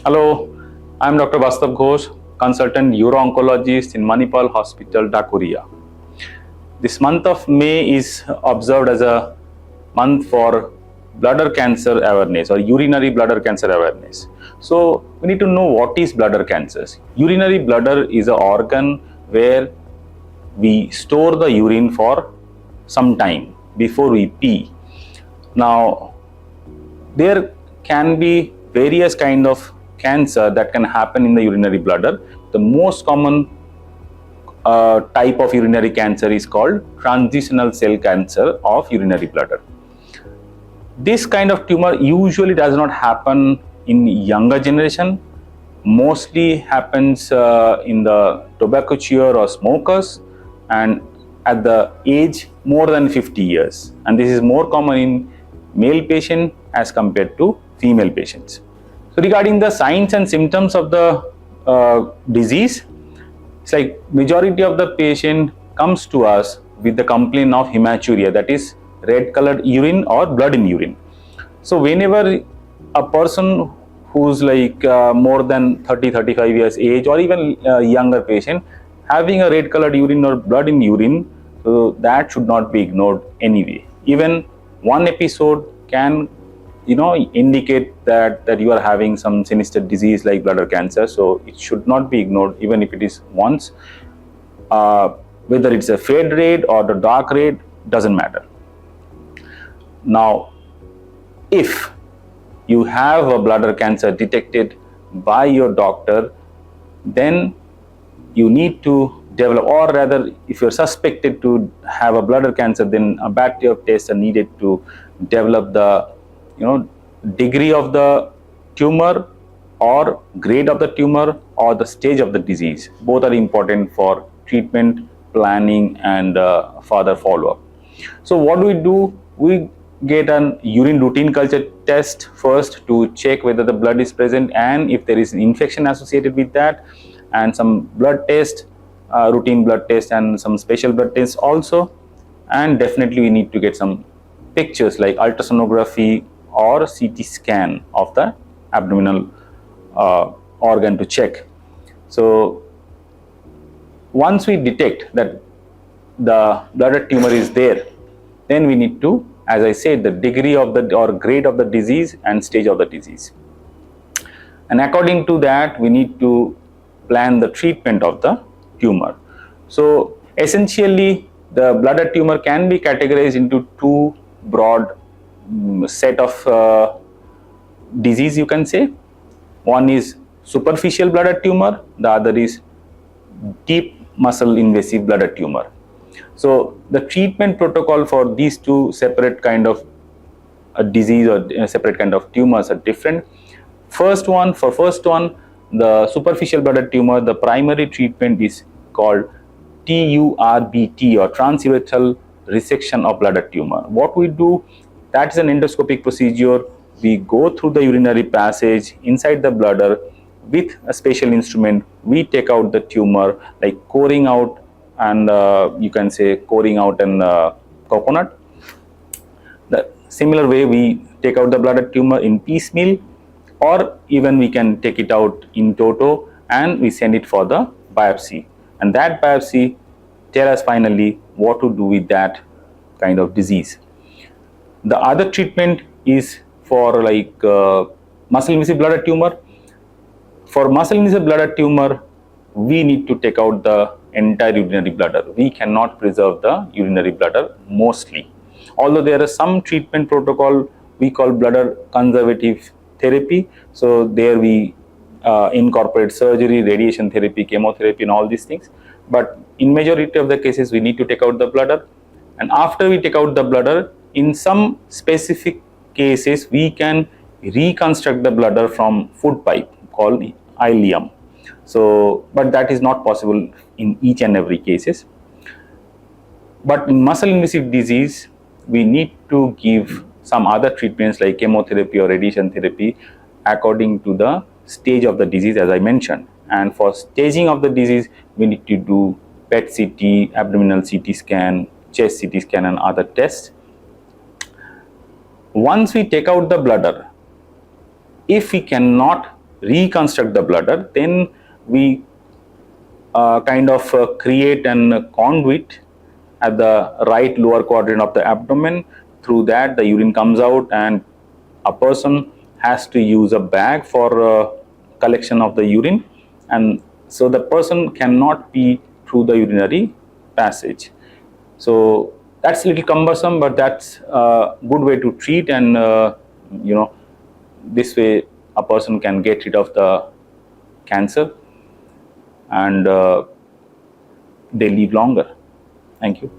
Hello, I'm Dr. Bastab Ghosh, consultant Uro Oncologist in Manipal Hospital Dhakuria. This month of May is observed as a month for bladder cancer awareness or urinary bladder cancer awareness. So we need to know what is bladder cancers. Urinary bladder is an organ where we store the urine for some time before we pee. Now, there can be various kind of cancer that can happen in the urinary bladder. The most common type of urinary cancer is called transitional cell cancer of urinary bladder. This kind of tumor usually does not happen in younger generation. Mostly happens in the tobacco chewer or smokers and at the age more than 50 years. And this is more common in male patient as compared to female patients. So regarding the signs and symptoms of the disease, it's like majority of the patient comes to us with the complaint of hematuria, that is red colored urine or blood in urine. So whenever a person who's like more than 30-35 years age or even a younger patient having a red colored urine or blood in urine, so that should not be ignored anyway. Even one episode can indicate that you are having some sinister disease like bladder cancer, so it should not be ignored even if it is once. Whether it's a fade red or the dark red, doesn't matter. Now, if you have a bladder cancer detected by your doctor, then you need to develop, or rather if you're suspected to have a bladder cancer, then a battery of tests are needed to develop the degree of the tumor or grade of the tumor or the stage of the disease. Both are important for treatment planning and further follow-up. So what do? We get an urine routine culture test first to check whether the blood is present and if there is an infection associated with that, and some blood test, routine blood test and some special blood tests also. And definitely we need to get some pictures like ultrasonography or CT scan of the abdominal organ to check. So once we detect that the bladder tumor is there, then we need to, as I said, the degree of the or grade of the disease and stage of the disease. And according to that, we need to plan the treatment of the tumor. So essentially, the bladder tumor can be categorized into two broad set of disease, you can say. One is superficial bladder tumor, the other is deep muscle invasive bladder tumor. So the treatment protocol for these two separate kind of disease or separate kind of tumors are different. First one, the superficial bladder tumor, the primary treatment is called TURBT or transurethral resection of bladder tumor. What we do, that is an endoscopic procedure. We go through the urinary passage inside the bladder with a special instrument. We take out the tumor like coring out, and you can say coring out an coconut. The similar way we take out the bladder tumor in piecemeal, or even we can take it out in toto and we send it for the biopsy, and that biopsy tell us finally what to do with that kind of disease. The other treatment is for like muscle invasive bladder tumor. For muscle invasive bladder tumor, we need to take out the entire urinary bladder. We cannot preserve the urinary bladder mostly. Although there is some treatment protocol we call bladder conservative therapy. So there we incorporate surgery, radiation therapy, chemotherapy and all these things. But in majority of the cases, we need to take out the bladder. And after we take out the bladder, in some specific cases, we can reconstruct the bladder from food pipe called ileum. So, but that is not possible in each and every cases. But in muscle invasive disease, we need to give some other treatments like chemotherapy or radiation therapy according to the stage of the disease, as I mentioned. And for staging of the disease, we need to do PET CT, abdominal CT scan, chest CT scan and other tests. Once we take out the bladder, if we cannot reconstruct the bladder, then we create an conduit at the right lower quadrant of the abdomen. Through that, the urine comes out, and a person has to use a bag for collection of the urine, and so the person cannot pee through the urinary passage. So that's a little cumbersome, but that's a good way to treat, and this way a person can get rid of the cancer, and they live longer. Thank you.